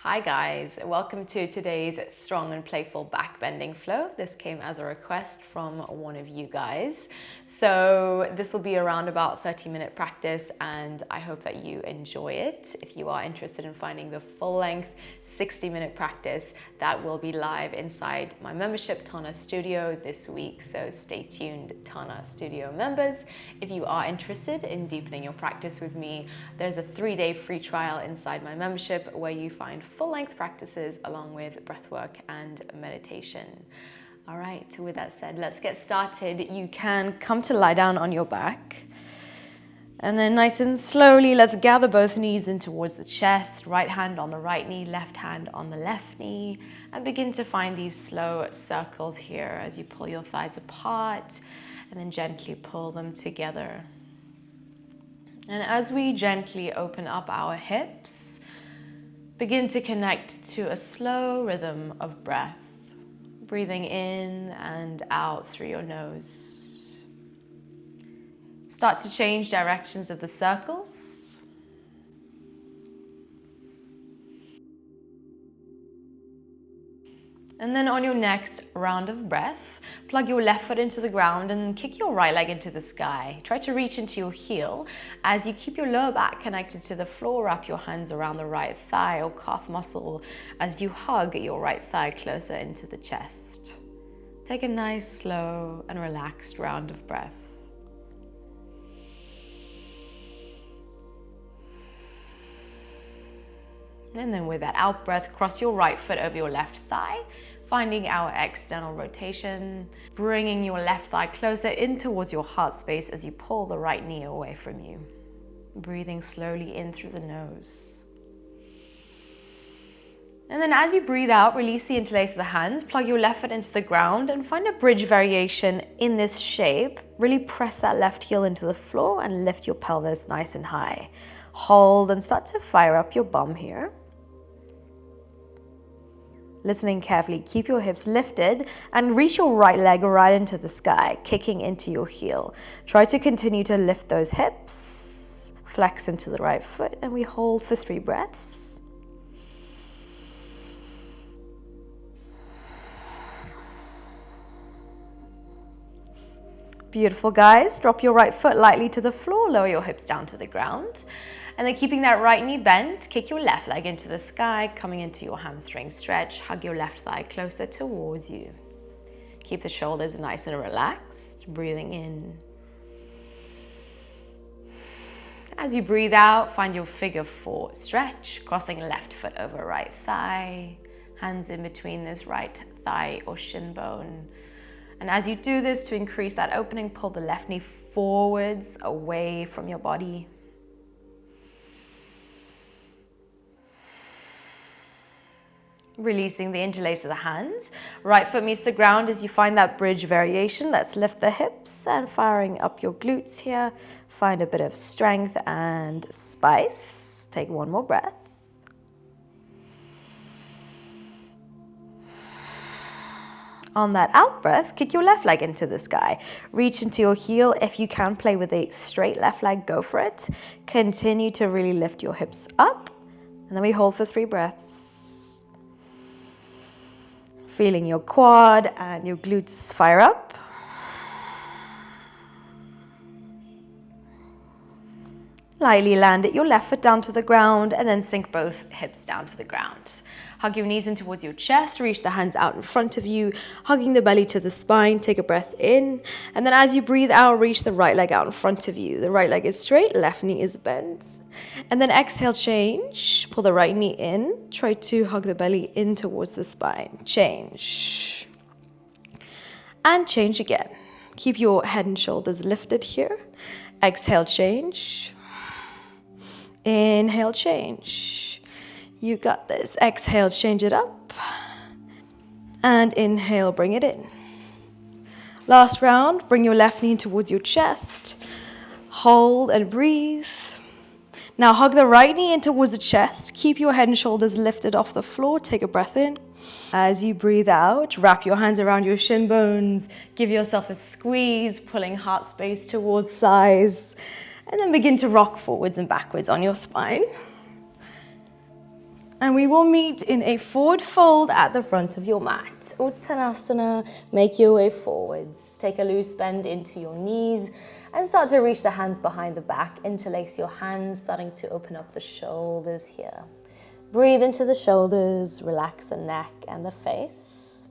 Hi guys, welcome to today's Strong and Playful Backbending Flow. This came as a request from one of you guys. So this will be around about 30-minute practice and I hope that you enjoy it. If you are interested in finding the full-length 60-minute practice, that will be live inside my membership Tana Studio this week. So stay tuned, Tana Studio members. If you are interested in deepening your practice with me, there's a 3-day free trial inside my membership where you find full-length practices along with breathwork and meditation. All right, with that said, let's get started. You can come to lie down on your back. And then nice and slowly, let's gather both knees in towards the chest, right hand on the right knee, left hand on the left knee, and begin to find these slow circles here as you pull your thighs apart and then gently pull them together. And as we gently open up our hips, begin to connect to a slow rhythm of breath, breathing in and out through your nose. Start to change directions of the circles. And then on your next round of breath, plug your left foot into the ground and kick your right leg into the sky. Try to reach into your heel. As you keep your lower back connected to the floor, wrap your hands around the right thigh or calf muscle as you hug your right thigh closer into the chest. Take a nice, slow and relaxed round of breath. And then with that out breath, cross your right foot over your left thigh, finding our external rotation, bringing your left thigh closer in towards your heart space as you pull the right knee away from you. Breathing slowly in through the nose. And then as you breathe out, release the interlace of the hands, plug your left foot into the ground and find a bridge variation in this shape. Really press that left heel into the floor and lift your pelvis nice and high. Hold and start to fire up your bum here. Listening carefully, keep your hips lifted and reach your right leg right into the sky, kicking into your heel. Try to continue to lift those hips, flex into the right foot, and we hold for 3 breaths. Beautiful, guys. Drop your right foot lightly to the floor, lower your hips down to the ground. And then keeping that right knee bent, kick your left leg into the sky, coming into your hamstring stretch. Hug your left thigh closer towards you. Keep the shoulders nice and relaxed, breathing in. As you breathe out, find your figure 4 stretch, crossing left foot over right thigh, hands in between this right thigh or shin bone. And as you do this, to increase that opening, pull the left knee forwards, away from your body. Releasing the interlace of the hands. Right foot meets the ground as you find that bridge variation. Let's lift the hips and firing up your glutes here. Find a bit of strength and spice. Take one more breath. On that out breath, kick your left leg into the sky. Reach into your heel. If you can play with a straight left leg, go for it. Continue to really lift your hips up. And then we hold for 3 breaths. Feeling your quad and your glutes fire up. Lightly land your left foot down to the ground and then sink both hips down to the ground. Hug your knees in towards your chest, reach the hands out in front of you, hugging the belly to the spine. Take a breath in, and then as you breathe out, reach the right leg out in front of you. The right leg is straight, left knee is bent. And then exhale, change. Pull the right knee in. Try to hug the belly in towards the spine. Change. And change again. Keep your head and shoulders lifted here. Exhale, change. Inhale, change. You got this. Exhale, change it up. And inhale, bring it in. Last round, bring your left knee towards your chest. Hold and breathe. Now hug the right knee in towards the chest. Keep your head and shoulders lifted off the floor. Take a breath in. As you breathe out, wrap your hands around your shin bones. Give yourself a squeeze, pulling heart space towards thighs. And then begin to rock forwards and backwards on your spine. And we will meet in a forward fold at the front of your mat. Uttanasana, make your way forwards. Take a loose bend into your knees and start to reach the hands behind the back. Interlace your hands, starting to open up the shoulders here. Breathe into the shoulders, relax the neck and the face.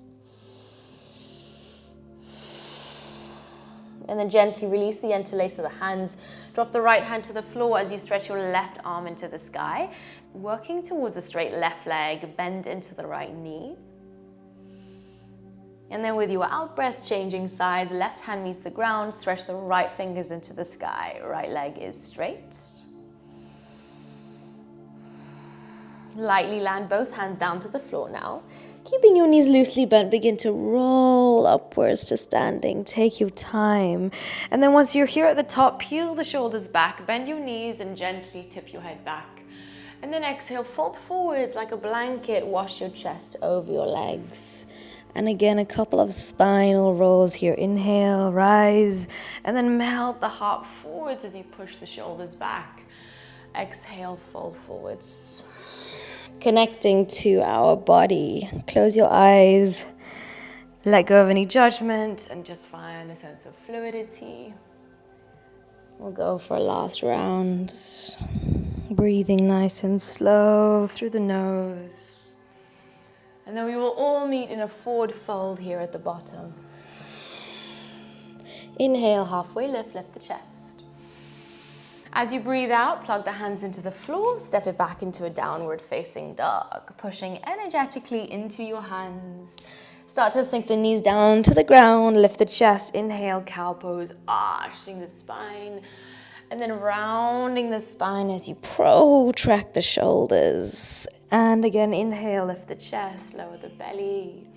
And then gently release the interlace of the hands. Drop the right hand to the floor as you stretch your left arm into the sky. Working towards a straight left leg, bend into the right knee. And then with your out breath, changing sides, left hand meets the ground, stretch the right fingers into the sky. Right leg is straight. Lightly land both hands down to the floor now. Keeping your knees loosely bent, begin to roll upwards to standing. Take your time. And then once you're here at the top, peel the shoulders back, bend your knees and gently tip your head back. And then exhale, fold forwards like a blanket, wash your chest over your legs. And again, a couple of spinal rolls here. Inhale, rise, and then melt the heart forwards as you push the shoulders back. Exhale, fold forwards. Connecting to our body. Close your eyes. Let go of any judgment and just find a sense of fluidity. We'll go for a last round. Breathing nice and slow through the nose. And then we will all meet in a forward fold here at the bottom. Inhale, halfway lift the chest. As you breathe out, plug the hands into the floor, step it back into a downward facing dog, pushing energetically into your hands. Start to sink the knees down to the ground, lift the chest, inhale, cow pose, arching the spine, and then rounding the spine as you protract the shoulders. And again, inhale, lift the chest, lower the belly.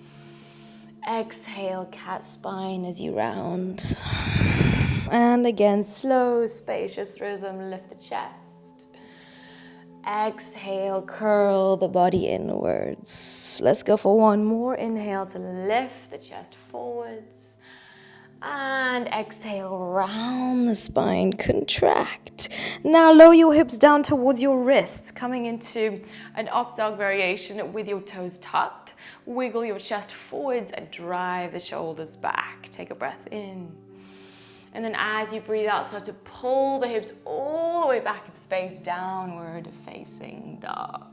Exhale, cat spine as you round. And again, slow, spacious rhythm, lift the chest. Exhale, curl the body inwards. Let's go for one more. Inhale to lift the chest forwards. And exhale, round the spine, contract. Now lower your hips down towards your wrists, coming into an up dog variation with your toes tucked. Wiggle your chest forwards and drive the shoulders back. Take a breath in. And then as you breathe out, start to pull the hips all the way back in space, downward facing dog.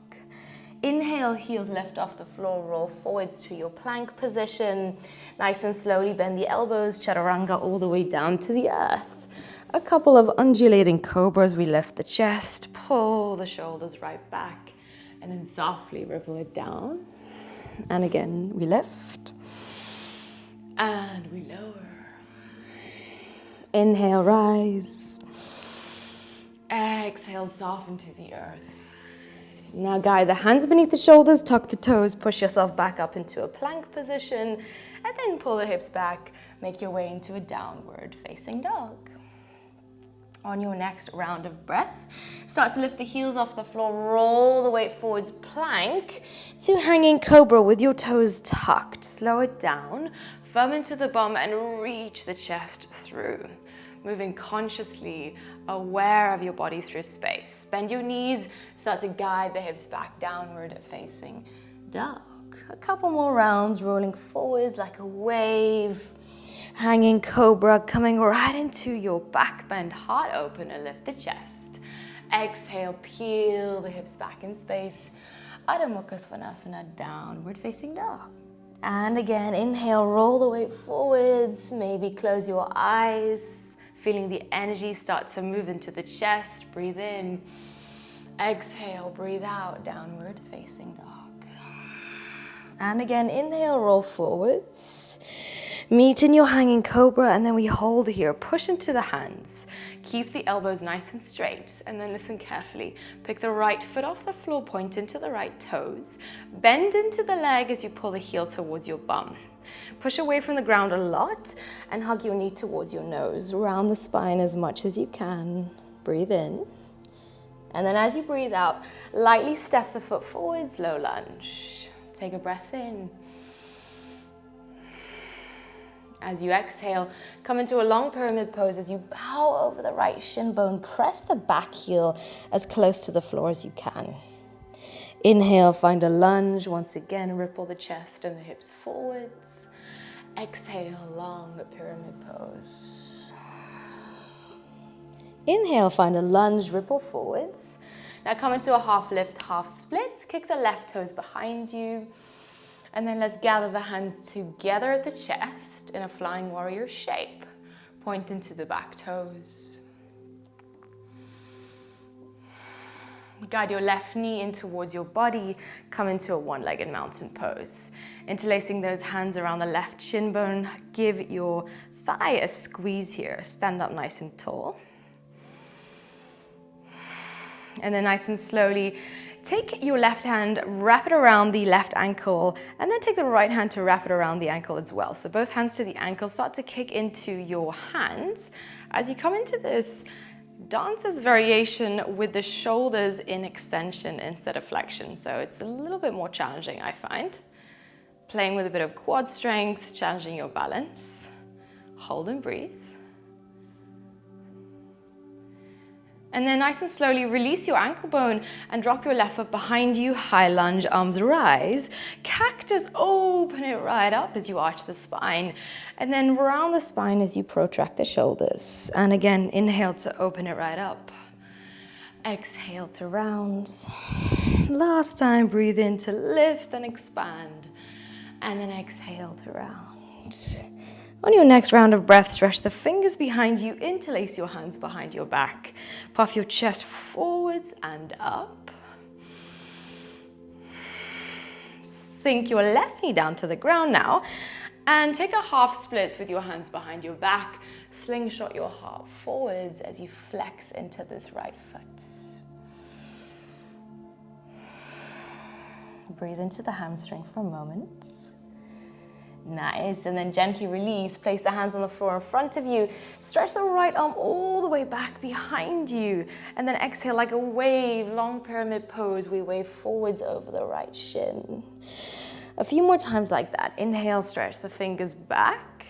Inhale, heels lift off the floor, roll forwards to your plank position. Nice and slowly bend the elbows, chaturanga all the way down to the earth. A couple of undulating cobras, we lift the chest, pull the shoulders right back, and then softly ripple it down. And again, we lift, and we lower. Inhale, rise. Exhale, soften to the earth. Now guide the hands beneath the shoulders, tuck the toes, push yourself back up into a plank position, and then pull the hips back, make your way into a downward facing dog. On your next round of breath, start to lift the heels off the floor, roll the weight forwards, plank to hanging cobra with your toes tucked. Slow it down, firm into the bum and reach the chest through. Moving consciously, aware of your body through space. Bend your knees, start to guide the hips back downward facing dog. A couple more rounds, rolling forwards like a wave. Hanging cobra, coming right into your back bend, heart opener, lift the chest. Exhale, peel the hips back in space. Adho Mukha Svanasana, downward facing dog. And again, inhale, roll the weight forwards, maybe close your eyes, feeling the energy start to move into the chest, breathe in. Exhale, breathe out, downward facing dog. And again, inhale, roll forwards. Meet in your hanging cobra, and then we hold here. Push into the hands. Keep the elbows nice and straight, and then listen carefully. Pick the right foot off the floor, point into the right toes. Bend into the leg as you pull the heel towards your bum. Push away from the ground a lot, and hug your knee towards your nose. Round the spine as much as you can. Breathe in. And then as you breathe out, lightly step the foot forwards, low lunge. Take a breath in. As you exhale, come into a long pyramid pose as you bow over the right shin bone. Press the back heel as close to the floor as you can. Inhale, find a lunge. Once again, ripple the chest and the hips forwards. Exhale, long pyramid pose. Inhale, find a lunge, ripple forwards. Now come into a half lift, half split. Kick the left toes behind you. And then let's gather the hands together at the chest in a flying warrior shape. Point into the back toes. Guide your left knee in towards your body. Come into a one-legged mountain pose. Interlacing those hands around the left shin bone. Give your thigh a squeeze here. Stand up nice and tall. And then nice and slowly, take your left hand, wrap it around the left ankle, and then take the right hand to wrap it around the ankle as well. So both hands to the ankle, start to kick into your hands. As you come into this dancer's variation with the shoulders in extension instead of flexion. So it's a little bit more challenging, I find. Playing with a bit of quad strength, challenging your balance. Hold and breathe. And then nice and slowly release your ankle bone and drop your left foot behind you. High lunge, arms rise. Cactus, open it right up as you arch the spine. And then round the spine as you protract the shoulders. And again, inhale to open it right up. Exhale to round. Last time, breathe in to lift and expand. And then exhale to round. On your next round of breath, stretch the fingers behind you, interlace your hands behind your back. Puff your chest forwards and up. Sink your left knee down to the ground now. And take a half splits with your hands behind your back. Slingshot your heart forwards as you flex into this right foot. Breathe into the hamstring for a moment. Nice, and then gently release. Place the hands on the floor in front of you. Stretch the right arm all the way back behind you. And then exhale like a wave, long pyramid pose. We wave forwards over the right shin. A few more times like that. Inhale, stretch the fingers back.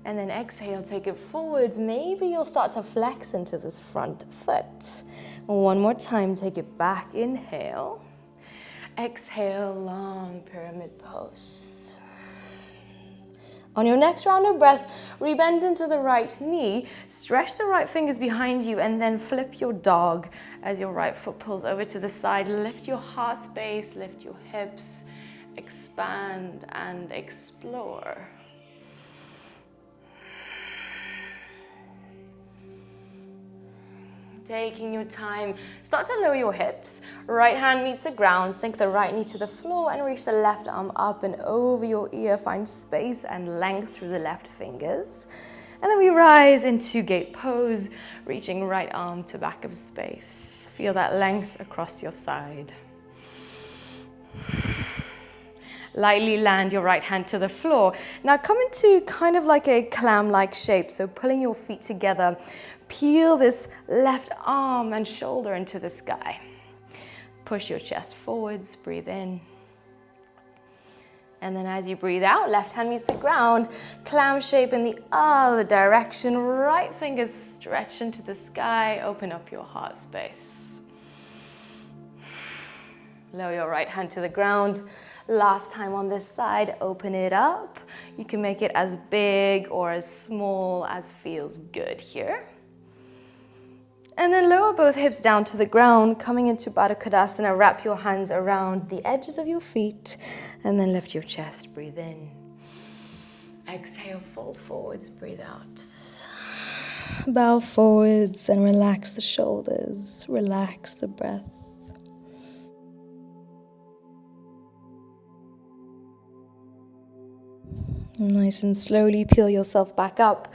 And then exhale, take it forwards. Maybe you'll start to flex into this front foot. One more time, take it back. Inhale. Exhale, long pyramid pose. On your next round of breath, rebend into the right knee, stretch the right fingers behind you, and then flip your dog as your right foot pulls over to the side. Lift your heart space, lift your hips, expand and explore. Taking your time, start to lower your hips. Right hand meets the ground, sink the right knee to the floor and reach the left arm up and over your ear. Find space and length through the left fingers. And then we rise into gate pose, reaching right arm to back of space. Feel that length across your side. Lightly land your right hand to the floor. Now come into kind of like a clam-like shape. So pulling your feet together, peel this left arm and shoulder into the sky. Push your chest forwards, breathe in. And then as you breathe out, left hand meets the ground, clam shape in the other direction. Right fingers stretch into the sky, open up your heart space. Lower your right hand to the ground. Last time on this side, open it up. You can make it as big or as small as feels good here. And then lower both hips down to the ground, coming into Baddha Konasana. Wrap your hands around the edges of your feet and then lift your chest, breathe in. Exhale, fold forwards, breathe out. Bow forwards and relax the shoulders, relax the breath. Nice and slowly peel yourself back up.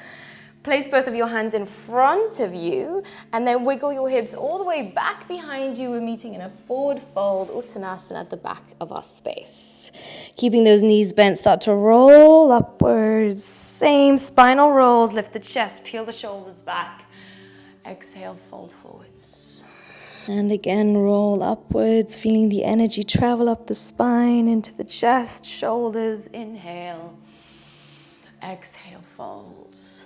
Place both of your hands in front of you and then wiggle your hips all the way back behind you. We're meeting in a forward fold, Uttanasana at the back of our space. Keeping those knees bent, start to roll upwards. Same spinal rolls, lift the chest, peel the shoulders back. Exhale, fold forwards. And again, roll upwards, feeling the energy travel up the spine, into the chest, shoulders. Inhale. Exhale, folds.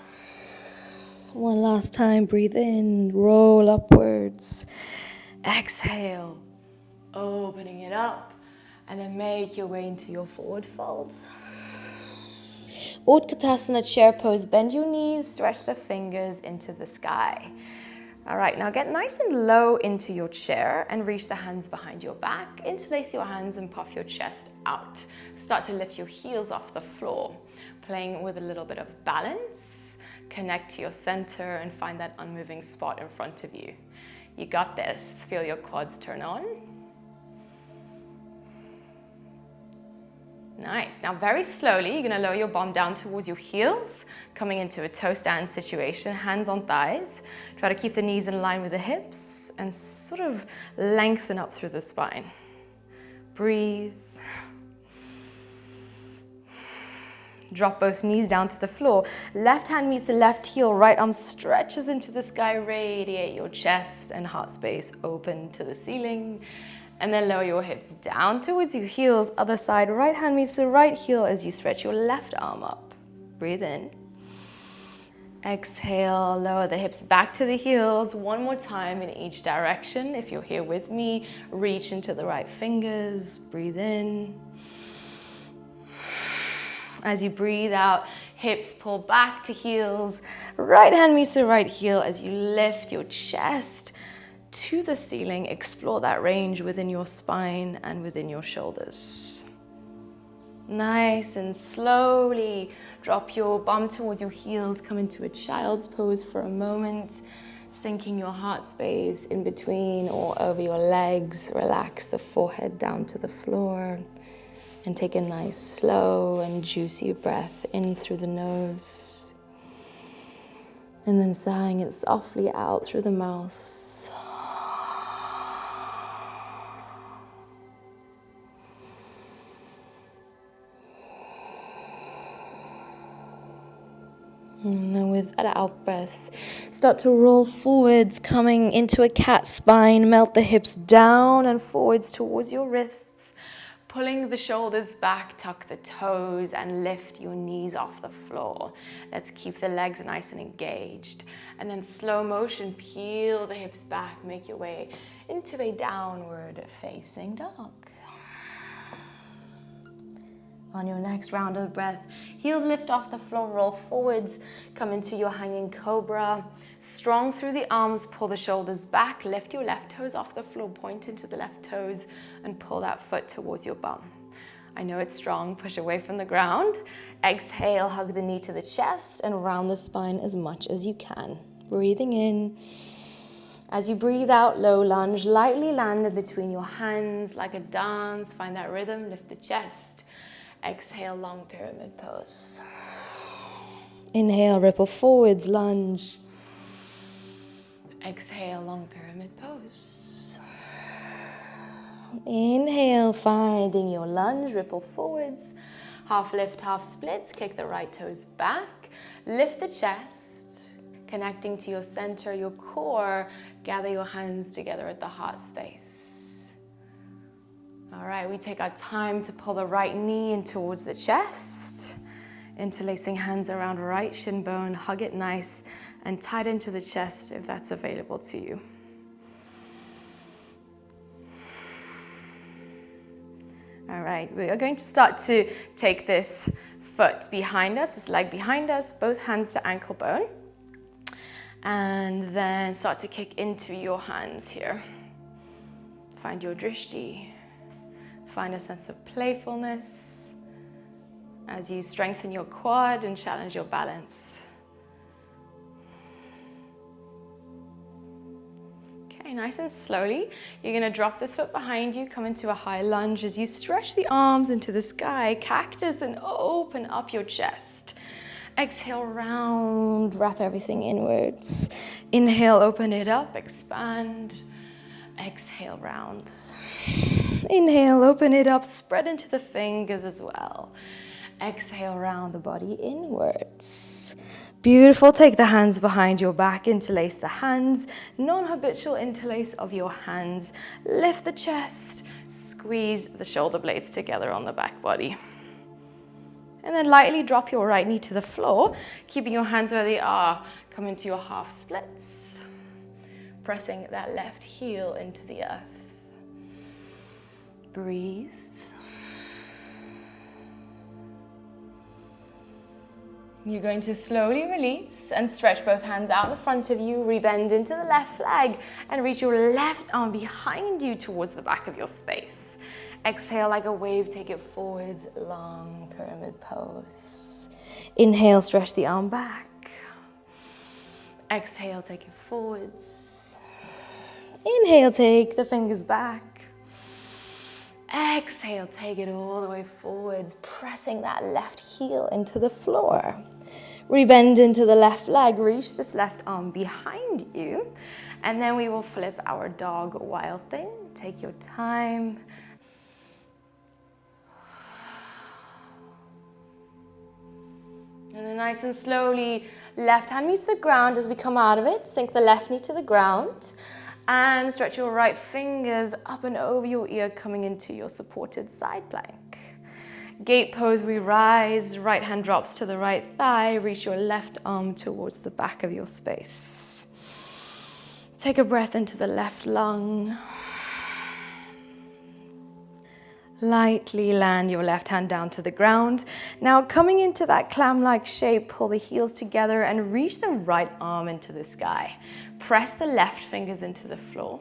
One last time, breathe in, roll upwards. Exhale, opening it up, and then make your way into your forward folds. Utkatasana chair pose, bend your knees, stretch the fingers into the sky. All right, now get nice and low into your chair and reach the hands behind your back. Interlace your hands and puff your chest out. Start to lift your heels off the floor, playing with a little bit of balance. Connect to your center and find that unmoving spot in front of you. You got this. Feel your quads turn on. Nice. Now very slowly, you're gonna lower your bum down towards your heels, coming into a toe stand situation, hands on thighs. Try to keep the knees in line with the hips and sort of lengthen up through the spine. Breathe. Drop both knees down to the floor. Left hand meets the left heel, right arm stretches into the sky, radiate your chest and heart space open to the ceiling. And then lower your hips down towards your heels, other side, right hand meets the right heel as you stretch your left arm up. Breathe in. Exhale, lower the hips back to the heels. One more time in each direction. If you're here with me, reach into the right fingers. Breathe in. As you breathe out, hips pull back to heels. Right hand meets the right heel as you lift your chest to the ceiling. Explore that range within your spine and within your shoulders. Nice and slowly drop your bum towards your heels. Come into a child's pose for a moment, sinking your heart space in between or over your legs. Relax the forehead down to the floor and take a nice slow and juicy breath in through the nose and then sighing it softly out through the mouth. And then with that out breath, start to roll forwards, coming into a cat spine. Melt the hips down and forwards towards your wrists. Pulling the shoulders back, tuck the toes, and lift your knees off the floor. Let's keep the legs nice and engaged. And then slow motion, peel the hips back, make your way into a downward facing dog. On your next round of breath, heels lift off the floor, roll forwards, come into your hanging cobra. Strong through the arms, pull the shoulders back, lift your left toes off the floor, point into the left toes, and pull that foot towards your bum. I know it's strong, push away from the ground. Exhale, hug the knee to the chest, and round the spine as much as you can. Breathing in. As you breathe out, low lunge, lightly land in between your hands like a dance. Find that rhythm, lift the chest. Exhale, long pyramid pose. Inhale, ripple forwards, lunge. Exhale, long pyramid pose. Inhale, finding your lunge, ripple forwards. Half lift, half splits, kick the right toes back. Lift the chest, connecting to your center, your core. Gather your hands together at the heart space. All right, we take our time to pull the right knee in towards the chest. Interlacing hands around right shin bone, hug it nice and tight into the chest if that's available to you. All right, we are going to start to take this foot behind us, this leg behind us, both hands to ankle bone. And then start to kick into your hands here. Find your drishti. Find a sense of playfulness as you strengthen your quad and challenge your balance. Okay, nice and slowly, you're gonna drop this foot behind you, come into a high lunge as you stretch the arms into the sky, cactus, and open up your chest. Exhale, round, wrap everything inwards. Inhale, open it up, expand. Exhale, round. Inhale, open it up, spread into the fingers as well. Exhale, round the body inwards. Beautiful, take the hands behind your back, interlace the hands, non-habitual interlace of your hands. Lift the chest, squeeze the shoulder blades together on the back body. And then lightly drop your right knee to the floor, keeping your hands where they are. Come into your half splits, pressing that left heel into the earth. Breathe. You're going to slowly release and stretch both hands out in front of you, rebend into the left leg and reach your left arm behind you towards the back of your space. Exhale like a wave, take it forwards, long pyramid pose. Inhale, stretch the arm back. Exhale, take it forwards. Inhale, take the fingers back. Exhale, take it all the way forwards, pressing that left heel into the floor. Rebend into the left leg, reach this left arm behind you, and then we will flip our dog wild thing. Take your time. And then nice and slowly, left hand meets the ground as we come out of it. Sink the left knee to the ground. And stretch your right fingers up and over your ear, coming into your supported side plank. Gate pose, we rise, right hand drops to the right thigh, reach your left arm towards the back of your space. Take a breath into the left lung. Lightly land your left hand down to the ground. Now coming into that clam-like shape, pull the heels together and reach the right arm into the sky. Press the left fingers into the floor.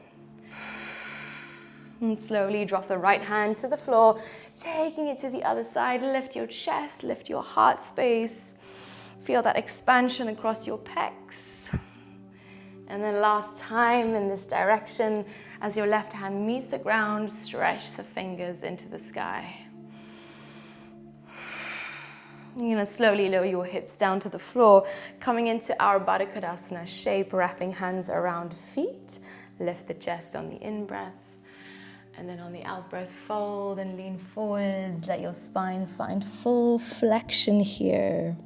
And slowly drop the right hand to the floor, taking it to the other side. Lift your chest, lift your heart space. Feel that expansion across your pecs. And then last time in this direction, as your left hand meets the ground, stretch the fingers into the sky. You're going to slowly lower your hips down to the floor, coming into our Baddha Konasana shape, wrapping hands around feet. Lift the chest on the in-breath. And then on the out-breath, fold and lean forwards. Let your spine find full flexion here.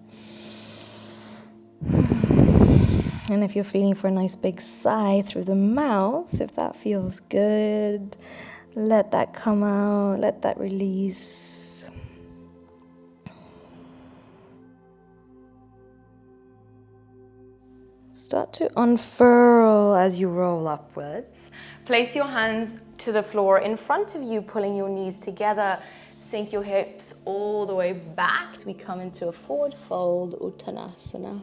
And if you're feeling for a nice big sigh through the mouth, if that feels good, let that come out, let that release. Start to unfurl as you roll upwards. Place your hands to the floor in front of you, pulling your knees together. Sink your hips all the way back. We come into a forward fold, Uttanasana.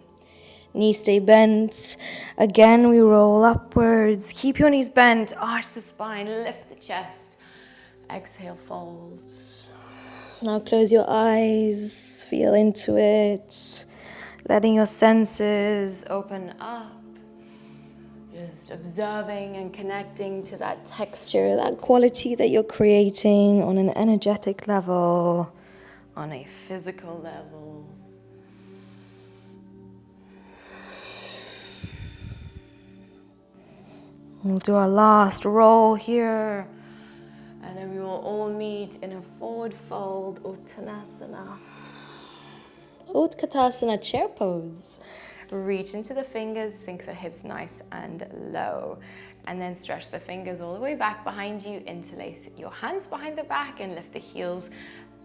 Knees stay bent. Again, we roll upwards. Keep your knees bent. Arch the spine. Lift the chest. Exhale, folds. Now close your eyes. Feel into it. Letting your senses open up. Just observing and connecting to that texture, that quality that you're creating on an energetic level, on a physical level. We'll do our last roll here, and then we will all meet in a forward fold, Uttanasana. Utkatasana, chair pose. Reach into the fingers, sink the hips nice and low, and then stretch the fingers all the way back behind you. Interlace your hands behind the back and lift the heels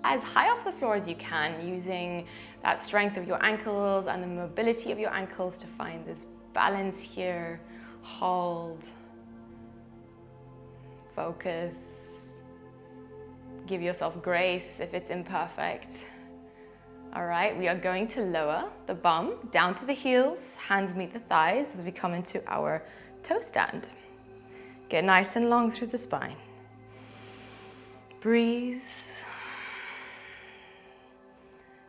as high off the floor as you can, using that strength of your ankles and the mobility of your ankles to find this balance here. Hold. Focus. Give yourself grace if it's imperfect. All right, we are going to lower the bum down to the heels, hands meet the thighs as we come into our toe stand. Get nice and long through the spine. Breathe.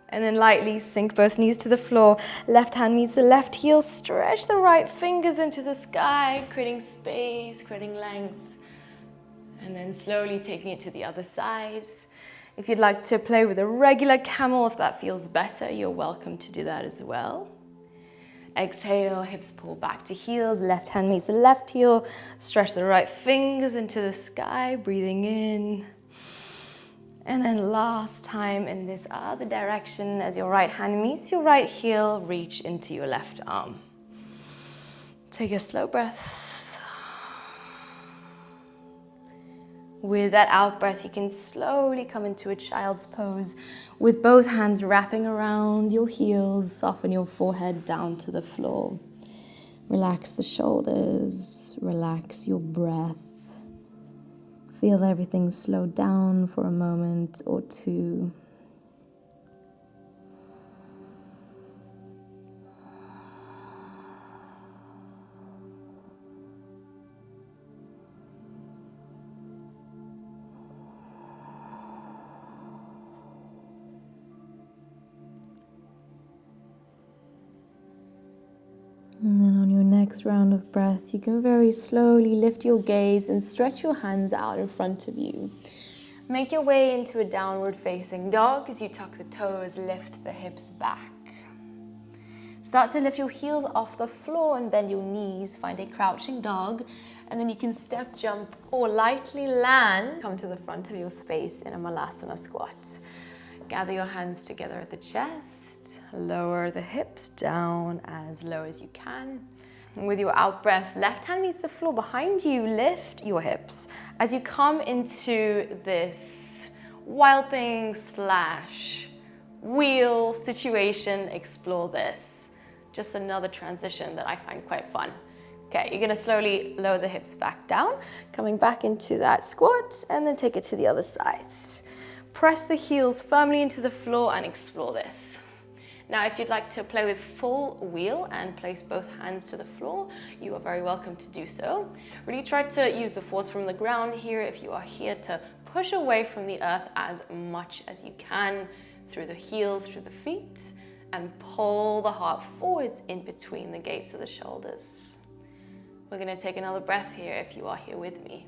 And then lightly sink both knees to the floor. Left hand meets the left heel. Stretch the right fingers into the sky, creating space, creating length. And then slowly taking it to the other side. If you'd like to play with a regular camel, if that feels better, you're welcome to do that as well. Exhale, hips pull back to heels. Left hand meets the left heel. Stretch the right fingers into the sky, breathing in. And then last time in this other direction, as your right hand meets your right heel, reach into your left arm. Take a slow breath. With that out breath, you can slowly come into a child's pose with both hands wrapping around your heels. Soften your forehead down to the floor. Relax the shoulders. Relax your breath. Feel everything slow down for a moment or two. And then on your next round of breath, you can very slowly lift your gaze and stretch your hands out in front of you. Make your way into a downward facing dog as you tuck the toes, lift the hips back. Start to lift your heels off the floor and bend your knees. Find a crouching dog, and then you can step, jump, or lightly land. Come to the front of your space in a Malasana squat. Gather your hands together at the chest. Lower the hips down as low as you can. And with your out breath, left hand meets the floor behind you. Lift your hips. As you come into this wild thing / wheel situation, explore this. Just another transition that I find quite fun. Okay, you're gonna slowly lower the hips back down, coming back into that squat, and then take it to the other side. Press the heels firmly into the floor and explore this. Now, if you'd like to play with full wheel and place both hands to the floor, you are very welcome to do so. Really try to use the force from the ground here. If you are here, to push away from the earth as much as you can through the heels, through the feet, and pull the heart forwards in between the gates of the shoulders. We're gonna take another breath here if you are here with me.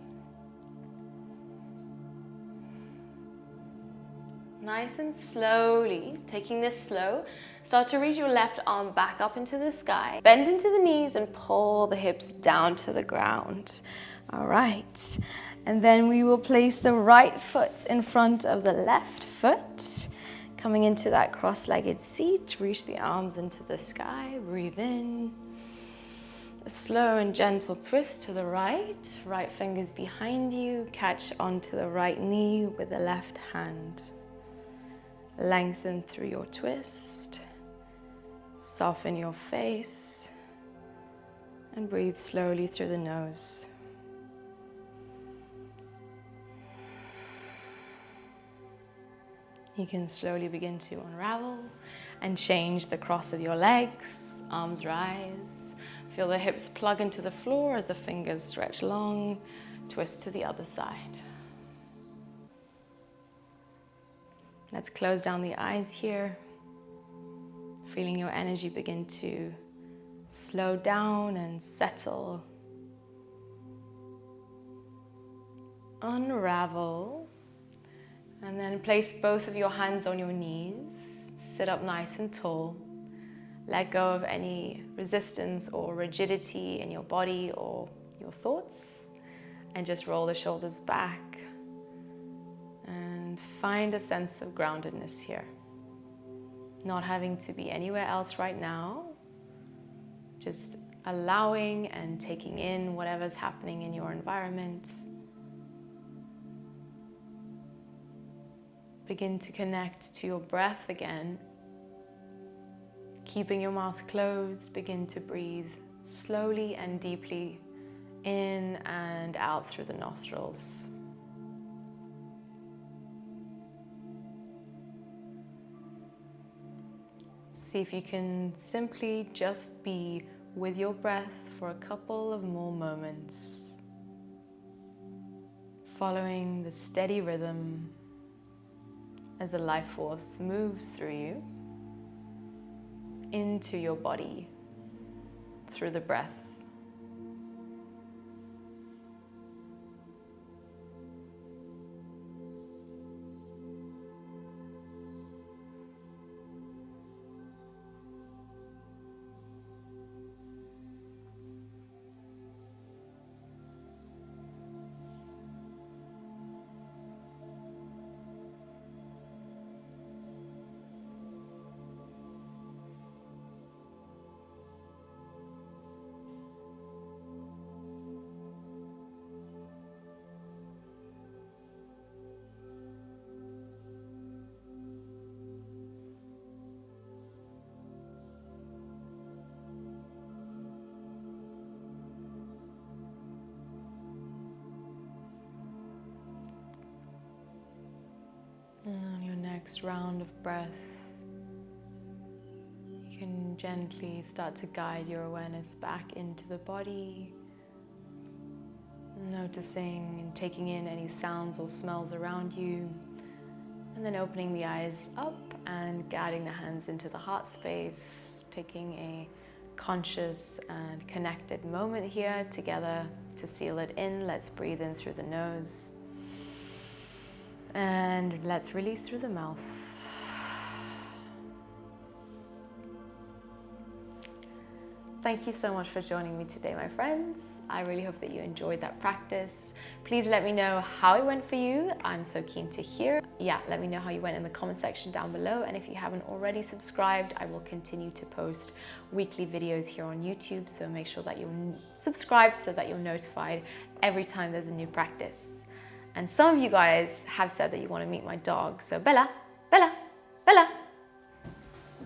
Nice and slowly, taking this slow, start to reach your left arm back up into the sky. Bend into the knees and pull the hips down to the ground. All right. And then we will place the right foot in front of the left foot. Coming into that cross-legged seat, reach the arms into the sky. Breathe in. A slow and gentle twist to the right. Right fingers behind you. Catch onto the right knee with the left hand. Lengthen through your twist, soften your face, and breathe slowly through the nose. You can slowly begin to unravel and change the cross of your legs. Arms rise. Feel the hips plug into the floor as the fingers stretch long. Twist to the other side. Let's close down the eyes here, feeling your energy begin to slow down and settle. Unravel, and then place both of your hands on your knees. Sit up nice and tall. Let go of any resistance or rigidity in your body or your thoughts, and just roll the shoulders back. And find a sense of groundedness here. Not having to be anywhere else right now. Just allowing and taking in whatever's happening in your environment. Begin to connect to your breath again. Keeping your mouth closed, begin to breathe slowly and deeply in and out through the nostrils. See if you can simply just be with your breath for a couple of more moments, following the steady rhythm as the life force moves through you, into your body, through the breath. next round of breath, you can gently start to guide your awareness back into the body, noticing and taking in any sounds or smells around you, and then opening the eyes up and guiding the hands into the heart space, taking a conscious and connected moment here together to seal it in. Let's breathe in through the nose and let's release through the mouth. Thank you so much for joining me today, my friends. I really hope that you enjoyed that practice. Please let me know how it went for you. I'm so keen to hear. Yeah, let me know how you went in the comment section down below. And if you haven't already subscribed, I will continue to post weekly videos here on YouTube. So make sure that you're subscribed so that you're notified every time there's a new practice. And some of you guys have said that you want to meet my dog. So Bella, Bella, Bella.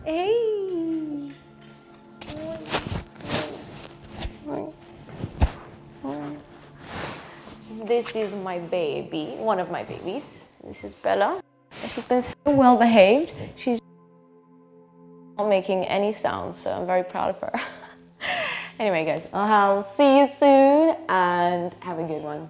Hey. This is my baby, one of my babies. This is Bella. She's been so well behaved. She's not making any sounds, so I'm very proud of her. Anyway, guys, I'll see you soon and have a good one.